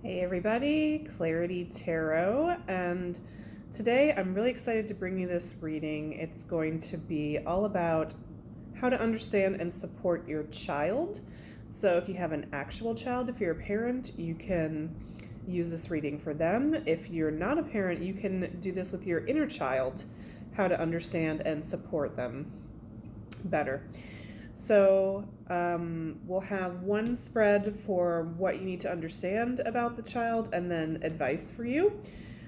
Hey everybody, Clarity Tarot, and today I'm really excited to bring you this reading. It's going to be all about how to understand and support your child. So if you have an actual child, if you're a parent, you can use this reading for them. If you're not a parent, you can do this with your inner child, how to understand and support them better. So we'll have one spread for what you need to understand about the child and then advice for you.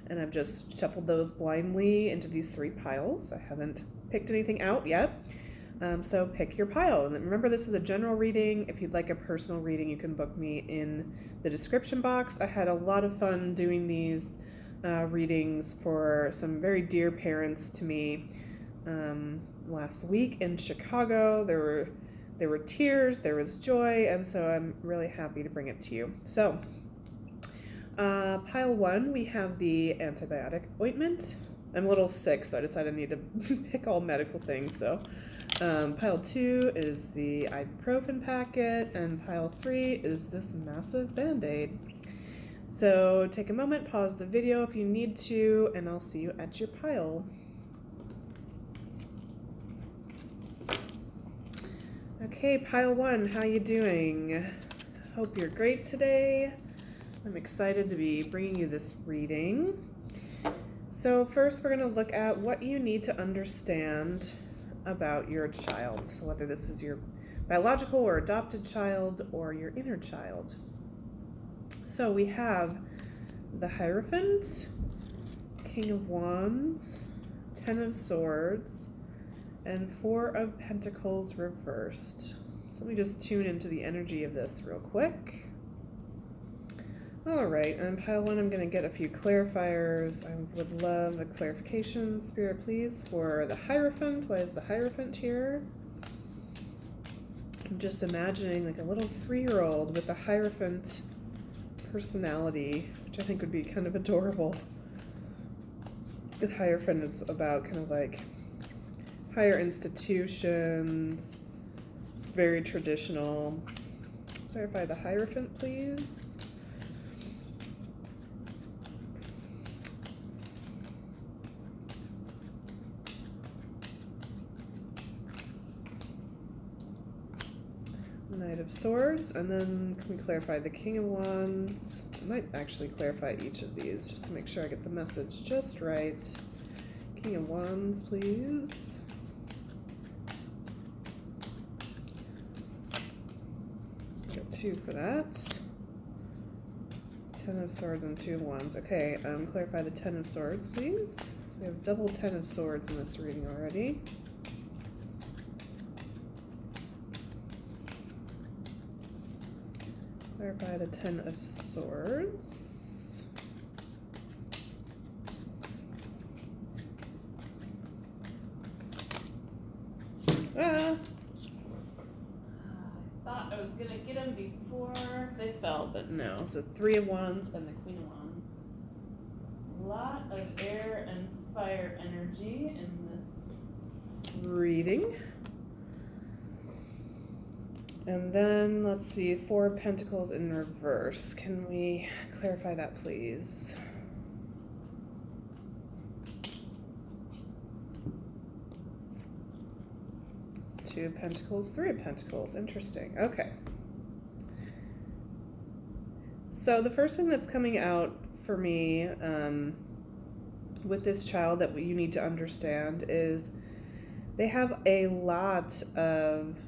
And I've just shuffled those blindly into these three piles. I haven't picked anything out yet. So pick your pile. And remember, this is a general reading. If you'd like a personal reading, you can book me in the description box. I had a lot of fun doing these readings for some very dear parents to me. Last week in Chicago, there were tears, there was joy, and so I'm really happy to bring it to you. So, pile one, we have the antibiotic ointment. I'm a little sick, so I decided I need to pick all medical things. So, pile two is the ibuprofen packet, and pile three is this massive Band-Aid. So, take a moment, pause the video if you need to, and I'll see you at your pile. Okay, pile one, how you doing? Hope you're great today. I'm excited to be bringing you this reading. So first we're going to look at what you need to understand about your child. So whether this is your biological or adopted child or your inner child. So we have the Hierophant, King of Wands, Ten of Swords, and Four of Pentacles reversed. So let me just tune into the energy of this real quick. All right, and pile one, I'm going to get a few clarifiers. I would love a clarification, Spirit, please, for the Hierophant. Why is the Hierophant here? I'm just imagining like a little 3-year-old with a Hierophant personality, which I think would be kind of adorable. The Hierophant is about kind of like higher institutions, very traditional. Clarify the Hierophant, please. Knight of Swords, and then can we clarify the King of Wands? I might actually clarify each of these just to make sure I get the message just right. King of Wands, please. Two for that. Ten of Swords and Two of Wands. Okay, clarify the Ten of Swords, please. So we have double Ten of Swords in this reading already. Clarify the Ten of Swords. I was gonna get them before they fell, but no. So Three of Wands and the Queen of Wands. A lot of air and fire energy in this reading. And then let's see, Four of Pentacles in reverse. Can we clarify that, please? Two of Pentacles, Three of Pentacles. Interesting. Okay. So the first thing that's coming out for me with this child that you need to understand is they have a lot of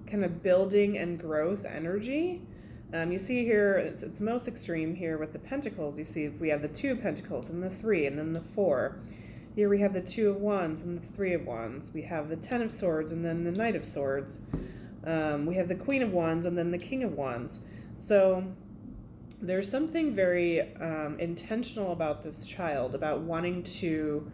kind of building and growth energy. You see here, it's most extreme here with the Pentacles. You see we have the Two of Pentacles and the Three and then the Four. Here we have the Two of Wands and the Three of Wands. We have the Ten of Swords and then the Knight of Swords. We have the Queen of Wands and then the King of Wands. So there's something very intentional about this child, about wanting to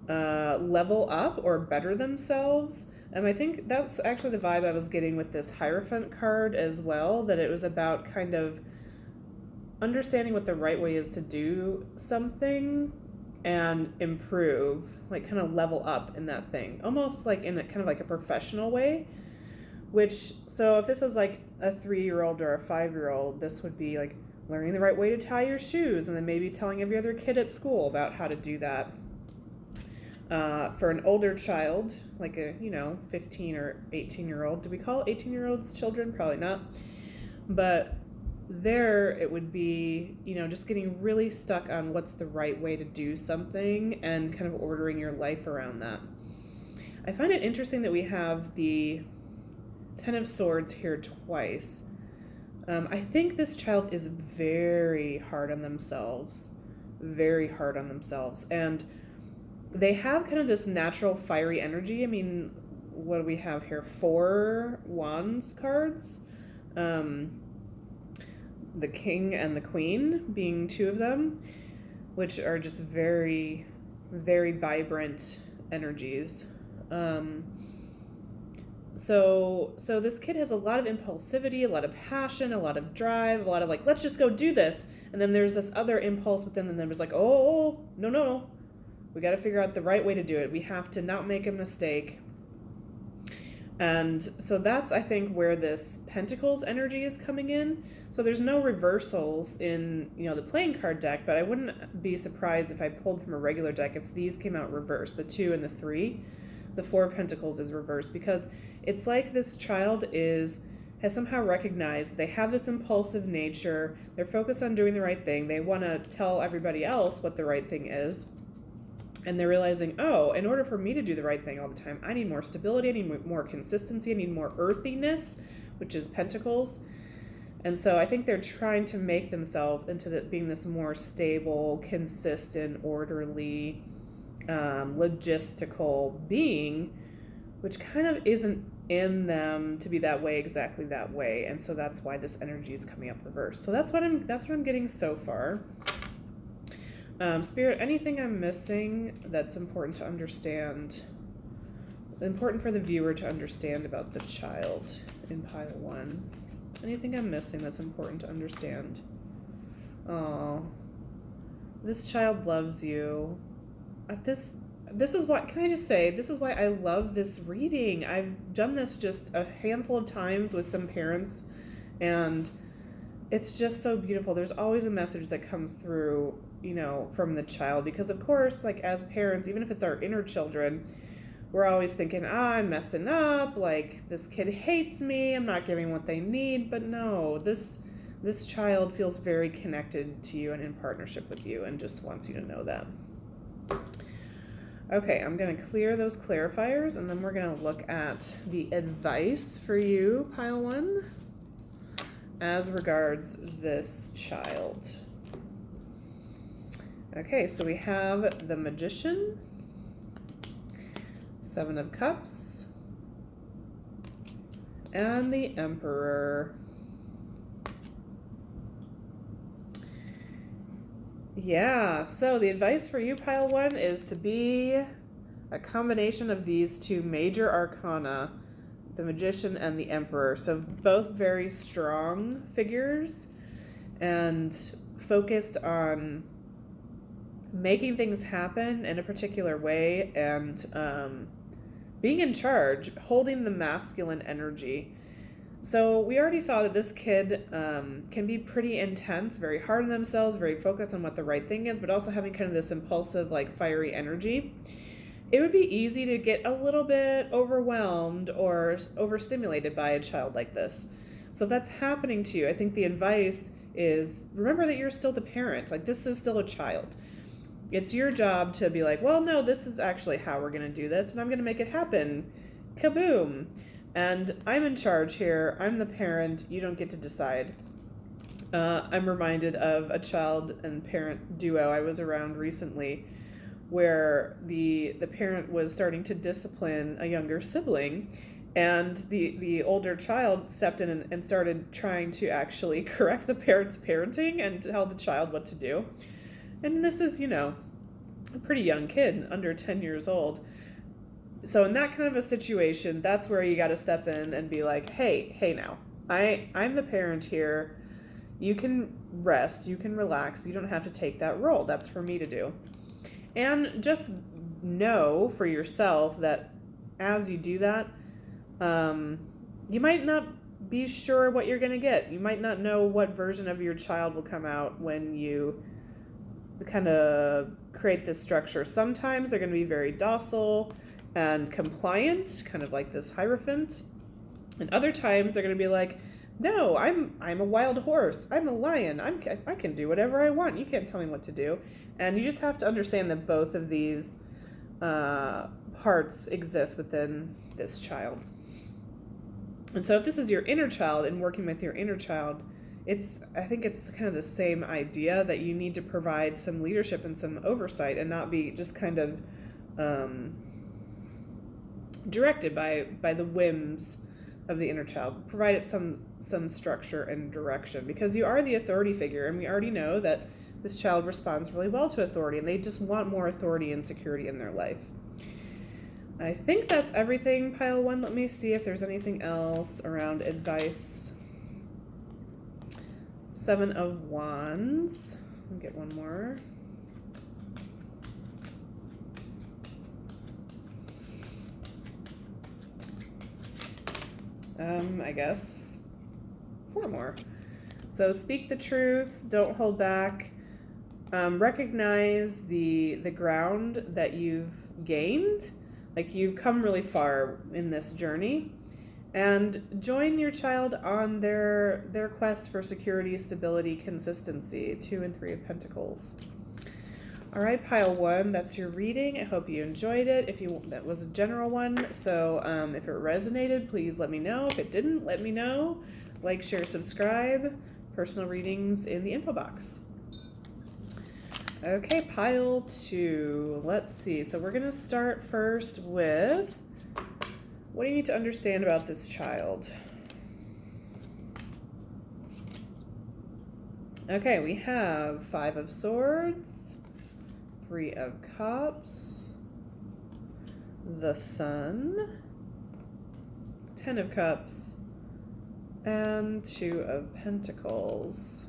level up or better themselves. And I think that's actually the vibe I was getting with this Hierophant card as well, that it was about kind of understanding what the right way is to do something and improve, like kind of level up in that thing, almost like in a kind of like a professional way. Which, so if this is like a 3-year-old or a 5-year-old, this would be like learning the right way to tie your shoes, and then maybe telling every other kid at school about how to do that. For an older child, like a 15 or 18-year-old, do we call 18-year-olds children? Probably not. But there it would be, just getting really stuck on what's the right way to do something and kind of ordering your life around that. I find it interesting that we have the Ten of Swords here twice. I think this child is very hard on themselves, and they have kind of this natural fiery energy. I mean, what do we have here? 4 Wands cards. The King and the Queen being 2 of them, which are just very, very vibrant energies. So this kid has a lot of impulsivity, a lot of passion, a lot of drive, a lot of like, let's just go do this. And then there's this other impulse within them that was like, oh, no. We got to figure out the right way to do it. We have to not make a mistake. And so that's, I think, where this Pentacles energy is coming in. So there's no reversals in, the playing card deck, but I wouldn't be surprised if I pulled from a regular deck if these came out reversed, the 2 and the 3. The 4 of Pentacles is reversed because it's like this child has somehow recognized they have this impulsive nature. They're focused on doing the right thing. They want to tell everybody else what the right thing is. And they're realizing, oh, in order for me to do the right thing all the time, I need more stability, I need more consistency, I need more earthiness, which is Pentacles. And so I think they're trying to make themselves into being this more stable, consistent, orderly, logistical being, which kind of isn't in them to be that way, exactly that way. And so that's why this energy is coming up reversed. So that's what I'm getting so far. Spirit, anything I'm missing that's important to understand, important for the viewer to understand about the child in pile 1? Anything I'm missing that's important to understand? Oh, this child loves you. This is what, can I just say, this is why I love this reading. I've done this just a handful of times with some parents, and it's just so beautiful. There's always a message that comes through, from the child, because of course, like as parents, even if it's our inner children, we're always thinking, I'm messing up, like this kid hates me, I'm not giving what they need. But no, this child feels very connected to you and in partnership with you and just wants you to know that. Okay, I'm going to clear those clarifiers, and then we're going to look at the advice for you, pile 1, as regards this child. Okay, so we have the Magician, 7 of Cups, and the Emperor. Yeah, so the advice for you, pile 1, is to be a combination of these 2 major arcana, the Magician and the Emperor. So both very strong figures and focused on making things happen in a particular way and being in charge, holding the masculine energy. So we already saw that this kid can be pretty intense, very hard on themselves, very focused on what the right thing is, but also having kind of this impulsive, like fiery energy. It would be easy to get a little bit overwhelmed or overstimulated by a child like this. So if that's happening to you, I think the advice is remember that you're still the parent. Like, this is still a child. It's your job to be like, well, no, this is actually how we're going to do this, and I'm going to make it happen. Kaboom. And I'm in charge here. I'm the parent. You don't get to decide. I'm reminded of a child and parent duo I was around recently where the parent was starting to discipline a younger sibling, and the older child stepped in and started trying to actually correct the parent's parenting and tell the child what to do. And this is, a pretty young kid, under 10 years old. So in that kind of a situation, that's where you got to step in and be like, hey now, I'm the parent here. You can rest, you can relax, you don't have to take that role. That's for me to do. And just know for yourself that as you do that, you might not be sure what you're going to get. You might not know what version of your child will come out when you kind of create this structure. Sometimes they're going to be very docile and compliant, kind of like this Hierophant. And other times they're going to be like, no, I'm a wild horse. I'm a lion. I can do whatever I want. You can't tell me what to do. And you just have to understand that both of these parts exist within this child. And so if this is your inner child and working with your inner child, I think it's kind of the same idea that you need to provide some leadership and some oversight and not be just kind of directed by the whims of the inner child. Provide it some structure and direction, because you are the authority figure, and we already know that this child responds really well to authority, and they just want more authority and security in their life. I think that's everything, pile 1. Let me see if there's anything else around advice. 7 of Wands. I'll get one more. I guess 4 more. So speak the truth, don't hold back. Recognize the ground that you've gained. Like, you've come really far in this journey, and join your child on their quest for security, stability, consistency. 2 and 3 of Pentacles. All right, pile 1, that's your reading. I hope you enjoyed it. That was a general one, so if it resonated, please let me know. If it didn't, let me know. Like, share, subscribe. Personal readings in the info box. Okay, pile 2. Let's see. So we're going to start first with, what do you need to understand about this child? Okay, we have 5 of Swords, 3 of Cups, the Sun, 10 of Cups, and 2 of Pentacles.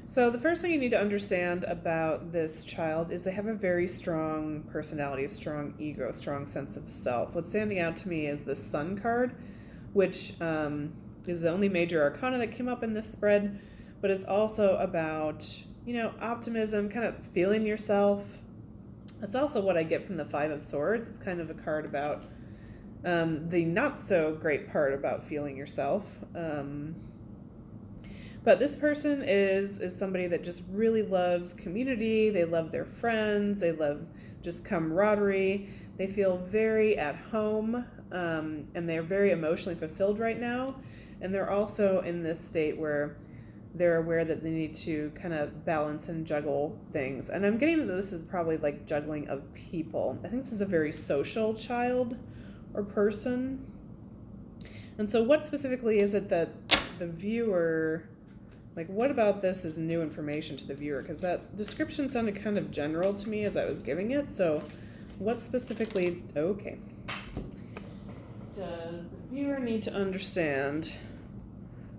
So the first thing you need to understand about this child is they have a very strong personality, a strong ego, a strong sense of self. What's standing out to me is the Sun card, which is the only major arcana that came up in this spread, but it's also about, optimism, kind of feeling yourself. That's also what I get from the 5 of Swords. It's kind of a card about the not so great part about feeling yourself. But this person is somebody that just really loves community. They love their friends. They love just camaraderie. They feel very at home, and they're very emotionally fulfilled right now. And they're also in this state where they're aware that they need to kind of balance and juggle things. And I'm getting that this is probably like juggling of people. I think this is a very social child or person. And so what specifically is it that the viewer... Like, what about this is new information to the viewer? Because that description sounded kind of general to me as I was giving it. So what specifically... Okay. Does the viewer need to understand?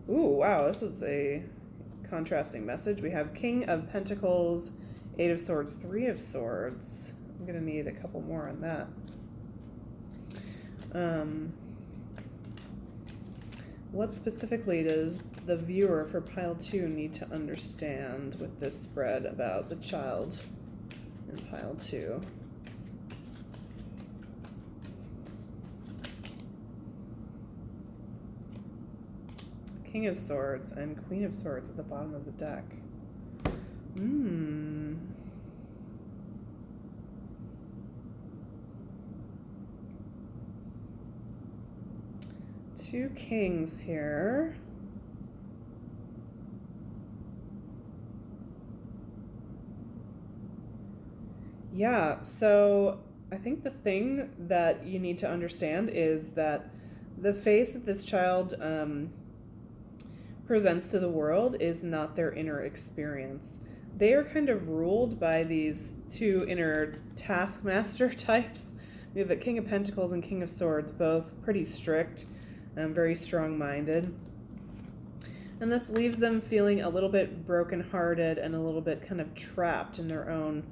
Ooh, wow, this is a contrasting message. We have King of Pentacles, 8 of Swords, 3 of Swords. I'm going to need a couple more on that. What specifically does the viewer for pile 2 need to understand with this spread about the child in pile 2? King of Swords and Queen of Swords at the bottom of the deck. 2 kings here. Yeah, so I think the thing that you need to understand is that the face that this child presents to the world is not their inner experience. They are kind of ruled by these 2 inner taskmaster types. We have the King of Pentacles and King of Swords, both pretty strict, very strong-minded. And this leaves them feeling a little bit brokenhearted and a little bit kind of trapped in their own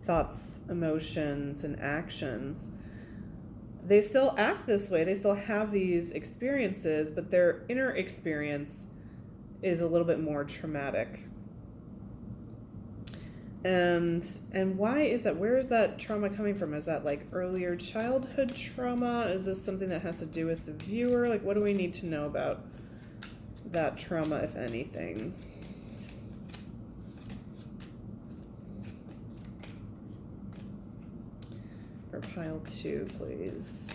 thoughts, emotions, and actions. they still act this way. They still have these experiences, but their inner experience is a little bit more traumatic. And why is that? Where is that trauma coming from? Is that like earlier childhood trauma? Is this something that has to do with the viewer? Like, what do we need to know about that trauma, if anything? For pile 2, please.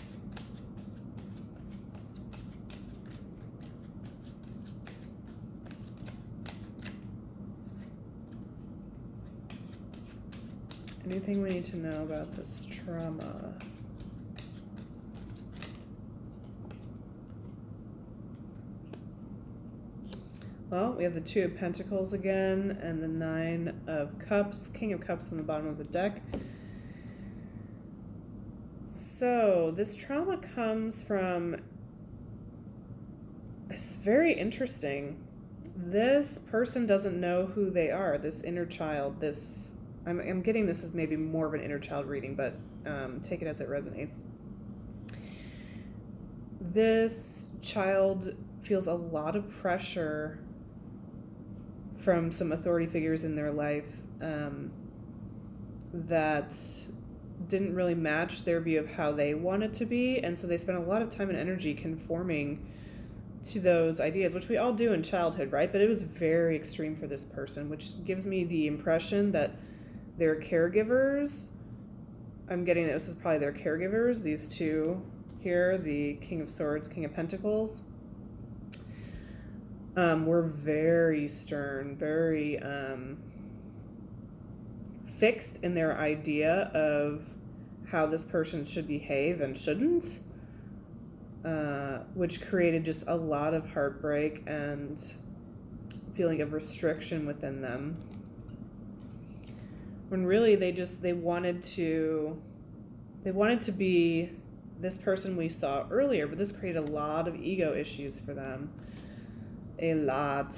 Anything we need to know about this trauma? Well, we have the 2 of Pentacles again, and the 9 of Cups, King of Cups on the bottom of the deck. So this trauma comes from, it's very interesting. This person doesn't know who they are, this inner child, this, I'm getting this as maybe more of an inner child reading, but take it as it resonates. This child feels a lot of pressure from some authority figures in their life that didn't really match their view of how they wanted to be, and so they spent a lot of time and energy conforming to those ideas, which we all do in childhood, right? But it was very extreme for this person, which gives me the impression that their caregivers, I'm getting that this is probably their caregivers, these 2 here, the King of Swords, King of Pentacles, were very stern, very fixed in their idea of how this person should behave and shouldn't, which created just a lot of heartbreak and feeling of restriction within them. When really they wanted to be this person we saw earlier, but this created a lot of ego issues for them. A lot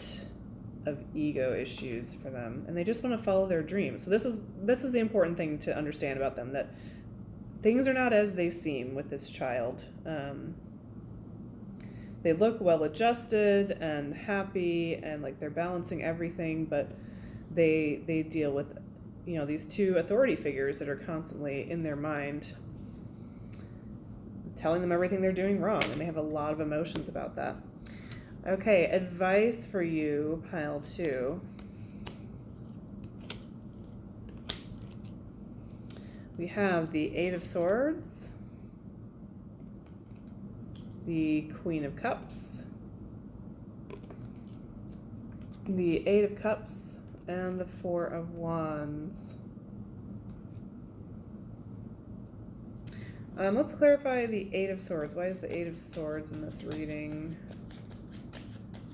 of ego issues for them, and they just want to follow their dreams. So this is the important thing to understand about them, that things are not as they seem with this child. They look well adjusted and happy and like they're balancing everything, but they deal with, you know, these 2 authority figures that are constantly in their mind telling them everything they're doing wrong, and they have a lot of emotions about that. Okay, advice for you, pile 2. We have the 8 of Swords, the Queen of Cups, the 8 of Cups, and the 4 of Wands. Let's clarify the 8 of Swords. Why is the 8 of Swords in this reading?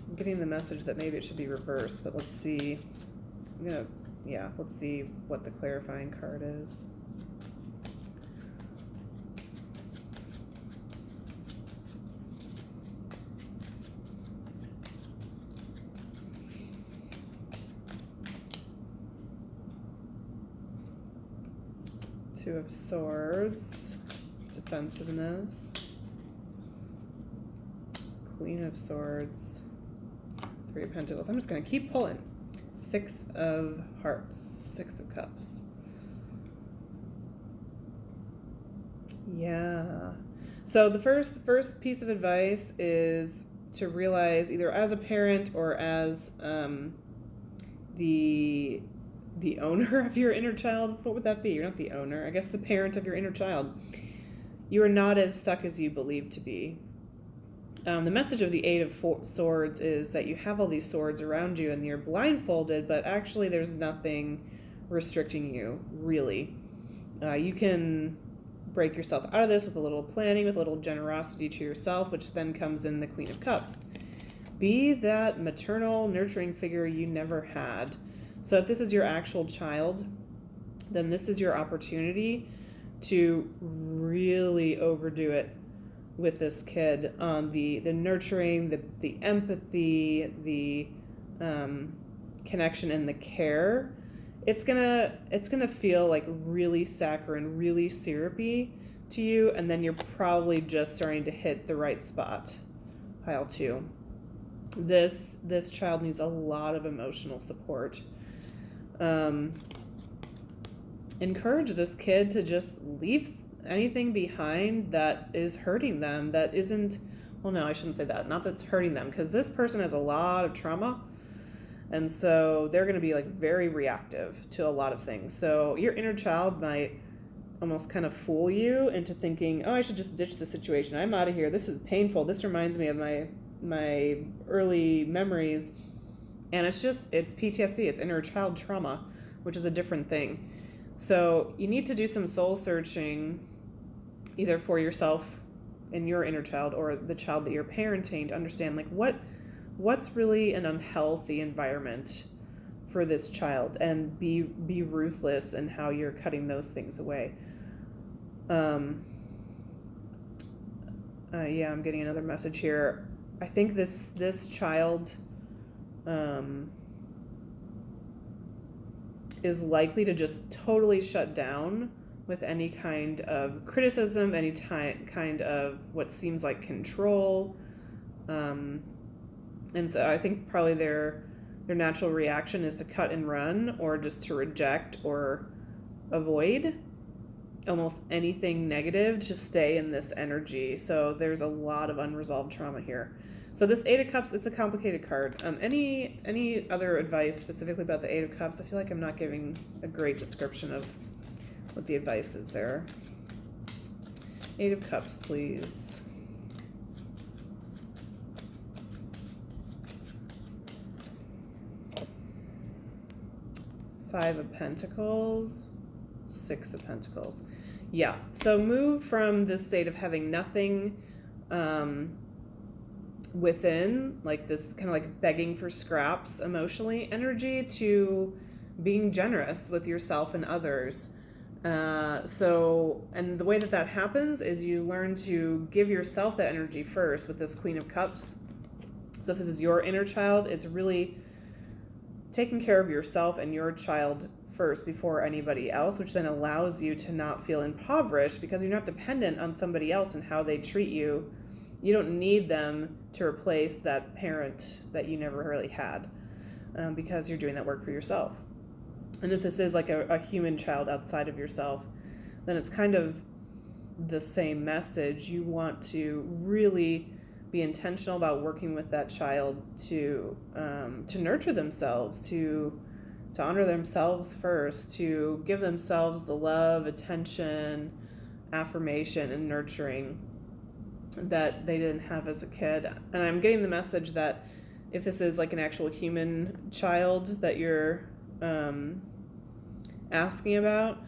I'm getting the message that maybe it should be reversed, but let's see. Let's see what the clarifying card is. Two of Swords, defensiveness, Queen of Swords, 3 of Pentacles. I'm just going to keep pulling. 6 of Hearts, 6 of Cups. Yeah. So the first piece of advice is to realize, either as a parent or as the owner of your inner child. What would that be? You're not the owner. I guess the parent of your inner child. You are not as stuck as you believe to be. The message of the 8 of Swords is that you have all these swords around you and you're blindfolded, but actually there's nothing restricting you, really. You can break yourself out of this with a little planning, with a little generosity to yourself, which then comes in the Queen of Cups. Be that maternal, nurturing figure you never had. So if this is your actual child, then this is your opportunity to really overdo it with this kid on the nurturing, the empathy, the connection, and the care. It's gonna feel like really saccharine, really syrupy to you, and then you're probably just starting to hit the right spot. Pile 2. This child needs a lot of emotional support. Encourage this kid to just leave anything behind that is hurting them, that isn't, well, no, I shouldn't say that, not that's hurting them, because this person has a lot of trauma, and so they're going to be like very reactive to a lot of things. So your inner child might almost kind of fool you into thinking, oh, I should just ditch the situation, I'm out of here, this is painful, this reminds me of my early memories. And it's PTSD, it's inner child trauma, which is a different thing. So you need to do some soul searching, either for yourself and your inner child or the child that you're parenting, to understand like what's really an unhealthy environment for this child, and be ruthless in how you're cutting those things away. Yeah, I'm getting another message here. I think this child is likely to just totally shut down with any kind of criticism, any kind of what seems like control. And so I think probably their natural reaction is to cut and run, or just to reject or avoid almost anything negative, to stay in this energy. So there's a lot of unresolved trauma here. So this Eight of Cups is a complicated card. Any other advice specifically about the Eight of Cups? I feel like I'm not giving a great description of what the advice is there. Eight of Cups, please. Five of Pentacles, Six of Pentacles. Yeah, so move from this state of having nothing within, like this kind of like begging for scraps emotionally energy, to being generous with yourself and others. And the way that happens is you learn to give yourself that energy first with this Queen of Cups. So if this is your inner child, it's really taking care of yourself and your child first before anybody else, which then allows you to not feel impoverished, because you're not dependent on somebody else and how they treat you. You don't need them to replace that parent that you never really had, because you're doing that work for yourself. And if this is like a human child outside of yourself, then it's kind of the same message. You want to really be intentional about working with that child to nurture themselves, to honor themselves first, to give themselves the love, attention, affirmation, and nurturing that they didn't have as a kid. And I'm getting the message that if this is like an actual human child that you're asking about,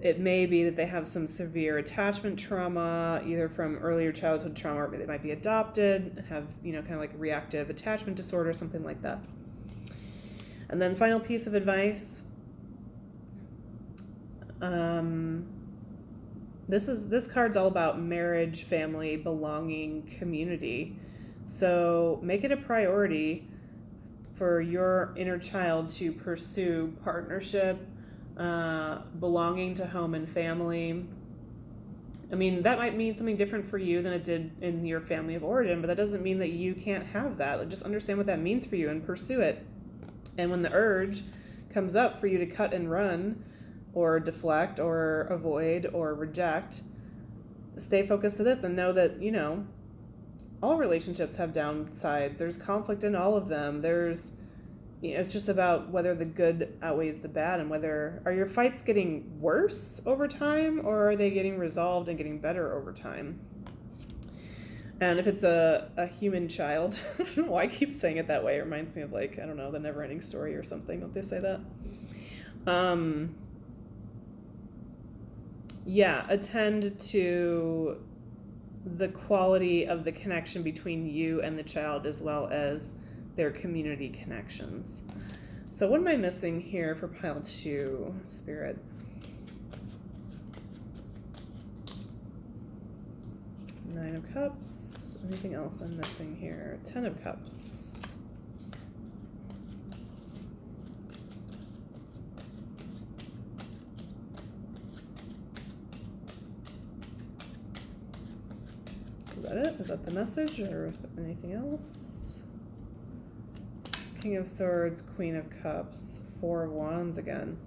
it may be that they have some severe attachment trauma, either from earlier childhood trauma, or they might be adopted, have, kind of like reactive attachment disorder, something like that. And then final piece of advice. This card's all about marriage, family, belonging, community. So make it a priority for your inner child to pursue partnership, belonging to home and family. I mean, that might mean something different for you than it did in your family of origin, but that doesn't mean that you can't have that. Like, just understand what that means for you and pursue it. And when the urge comes up for you to cut and run, or deflect, or avoid, or reject, stay focused to this and know that, all relationships have downsides. There's conflict in all of them. It's just about whether the good outweighs the bad, and are your fights getting worse over time, or are they getting resolved and getting better over time? And if it's a human child, I don't know why I keep saying it that way. It reminds me of, like, I don't know, the Never-Ending Story or something. Don't they say that? Attend to the quality of the connection between you and the child, as well as their community connections. So what am I missing here for pile 2, Spirit? Nine of Cups. Anything else I'm missing here? 10 of Cups. that the message, or is there anything else? King of Swords, Queen of Cups, Four of Wands again.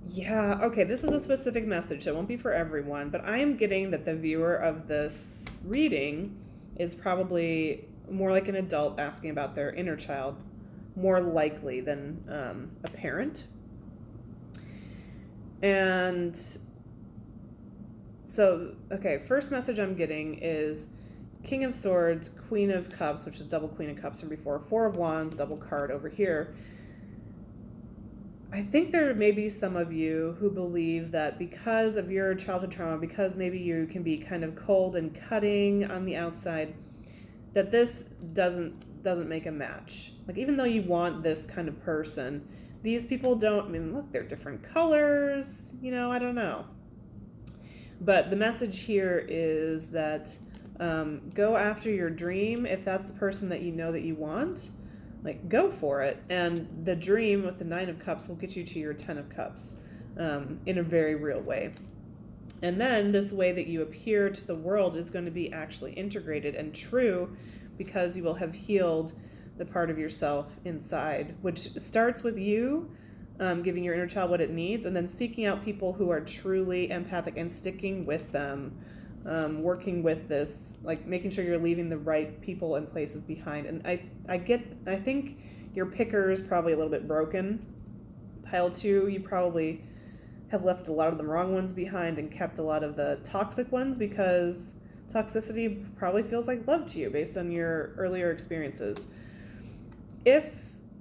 Yeah, okay, this is a specific message, so it won't be for everyone, but I am getting that the viewer of this reading is probably more like an adult asking about their inner child, more likely than a parent. And so, okay, first message I'm getting is King of Swords, Queen of Cups, which is double Queen of Cups from before, Four of Wands, double card over here. I think there may be some of you who believe that because of your childhood trauma, because maybe you can be kind of cold and cutting on the outside, that this doesn't make a match. Like, even though you want this kind of person, these people don't, I mean, look, they're different colors, I don't know. But the message here is that go after your dream. If that's the person that you know that you want, like, go for it. And the dream with the Nine of Cups will get you to your Ten of Cups in a very real way. And then this way that you appear to the world is going to be actually integrated and true, because you will have healed the part of yourself inside, which starts with you giving your inner child what it needs, and then seeking out people who are truly empathic and sticking with them, working with this, like making sure you're leaving the right people and places behind. And I think your picker is probably a little bit broken. Pile 2, you probably have left a lot of the wrong ones behind and kept a lot of the toxic ones, because toxicity probably feels like love to you based on your earlier experiences.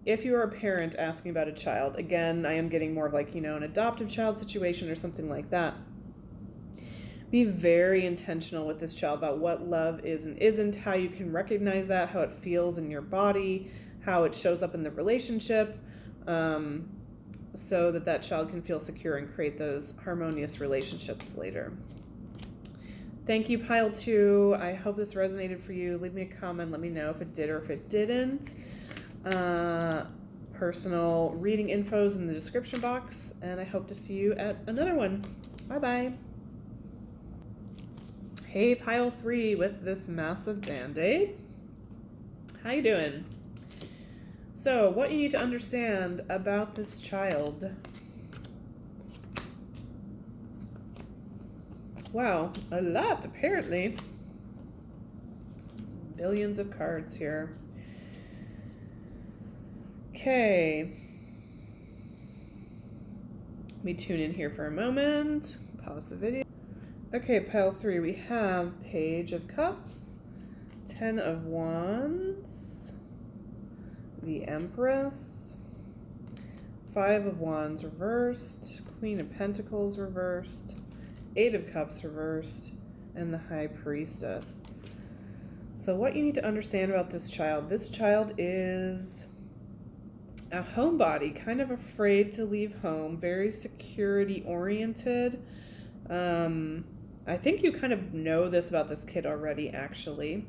If you're a parent asking about a child, again, I am getting more of like, an adoptive child situation or something like that. Be very intentional with this child about what love is and isn't, how you can recognize that, how it feels in your body, how it shows up in the relationship, so that child can feel secure and create those harmonious relationships later. Thank you, Pile 2. I hope this resonated for you. Leave me a comment. Let me know if it did or if it didn't. Personal reading info's in the description box, and I hope to see you at another one. Bye-bye. Hey, Pile 3 with this massive Band-Aid. How you doing? So, what you need to understand about this child. Wow, a lot, apparently. Billions of cards here. Okay. Let me tune in here for a moment. Pause the video. Okay, Pile 3, we have Page of Cups, Ten of Wands, the Empress, Five of Wands reversed, Queen of Pentacles reversed, Eight of Cups reversed, and the High Priestess. So what you need to understand about this child is a homebody, kind of afraid to leave home, very security oriented. I think you kind of know this about this kid already, actually,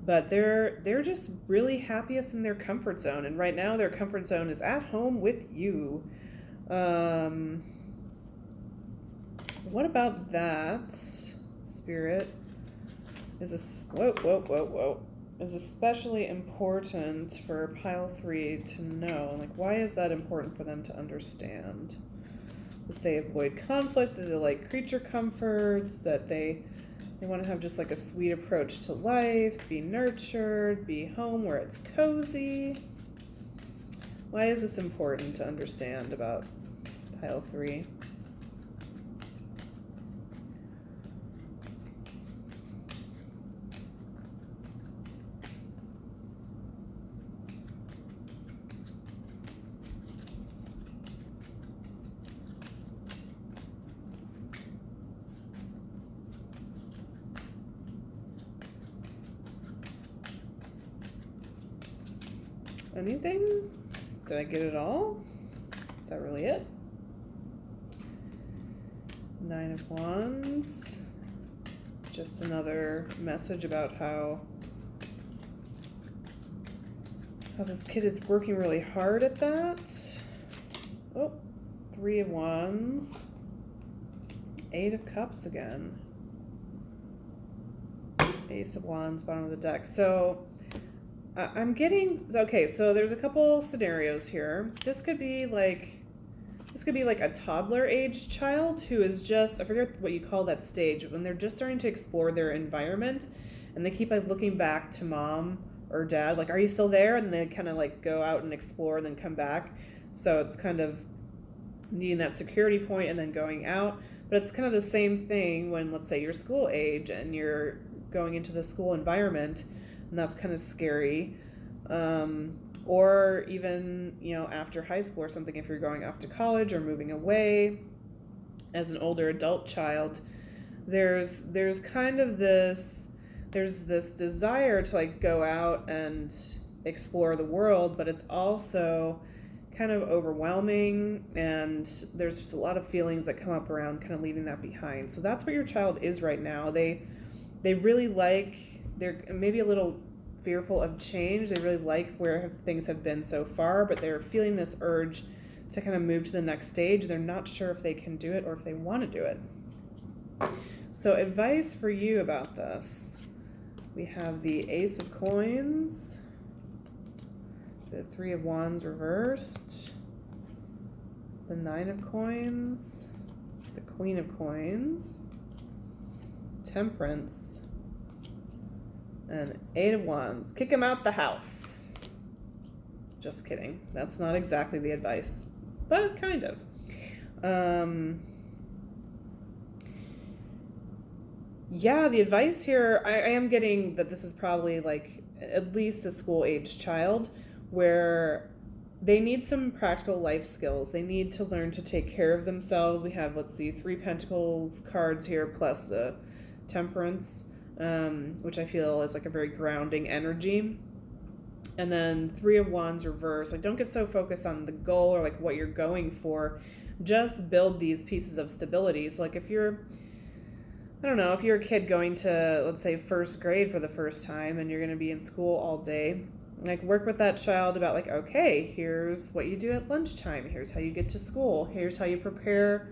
but they're just really happiest in their comfort zone, and right now their comfort zone is at home with you. What about that? Spirit is is especially important for Pile 3 to know. Like, why is that important for them to understand? That they avoid conflict, that they like creature comforts, that they want to have just like a sweet approach to life, be nurtured, be home where it's cozy. Why is this important to understand about Pile 3? Anything? Did I get it all? Is that really it? Nine of Wands. Just another message about how this kid is working really hard at that. Oh, Three of Wands. Eight of Cups again. Ace of Wands, bottom of the deck. So I'm getting, okay, so there's a couple scenarios here. This could be like a toddler age child who is just, I forget what you call that stage, when they're just starting to explore their environment and they keep like looking back to mom or dad, like, are you still there? And they kind of like go out and explore and then come back. So it's kind of needing that security point and then going out. But it's kind of the same thing when, let's say, you're school age and you're going into the school environment, and that's kind of scary. Or even, after high school or something, if you're going off to college or moving away as an older adult child, there's kind of this desire to like go out and explore the world, but it's also kind of overwhelming, and there's just a lot of feelings that come up around kind of leaving that behind. So that's what your child is right now. They really they're maybe a little fearful of change. They really like where things have been so far, but they're feeling this urge to kind of move to the next stage. They're not sure if they can do it or if they want to do it. So advice for you about this. We have the Ace of Coins, the Three of Wands reversed, the Nine of Coins, the Queen of Coins, Temperance, and Eight of Wands. Kick him out the house. Just kidding. That's not exactly the advice, but kind of. Yeah, the advice here, I am getting that this is probably like at least a school age child, where they need some practical life skills. They need to learn to take care of themselves. We have, let's see, 3 Pentacles cards here plus the Temperance, which I feel is like a very grounding energy. And then 3 of Wands reverse. Like, don't get so focused on the goal or like what you're going for. Just build these pieces of stability. So like if you're a kid going to, let's say, first grade for the first time and you're going to be in school all day, like work with that child about like, okay, here's what you do at lunchtime. Here's how you get to school. Here's how you prepare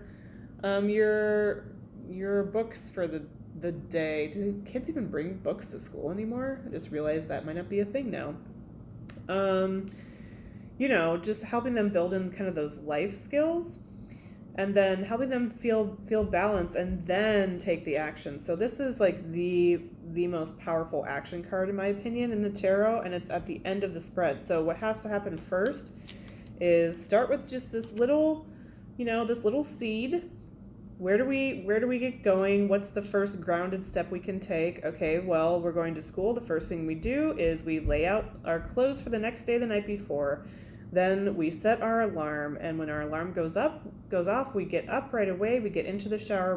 your books for the day. Do kids even bring books to school anymore? I just realized that might not be a thing now. Just helping them build in kind of those life skills, and then helping them feel balanced and then take the action. So this is like the most powerful action card in my opinion in the tarot, and it's at the end of the spread. So what has to happen first is start with just this little seed. Where do we get going? What's the first grounded step we can take? Okay, well, we're going to school. The first thing we do is we lay out our clothes for the next day the night before. Then we set our alarm, and when our alarm goes off, we get up right away, we get into the shower,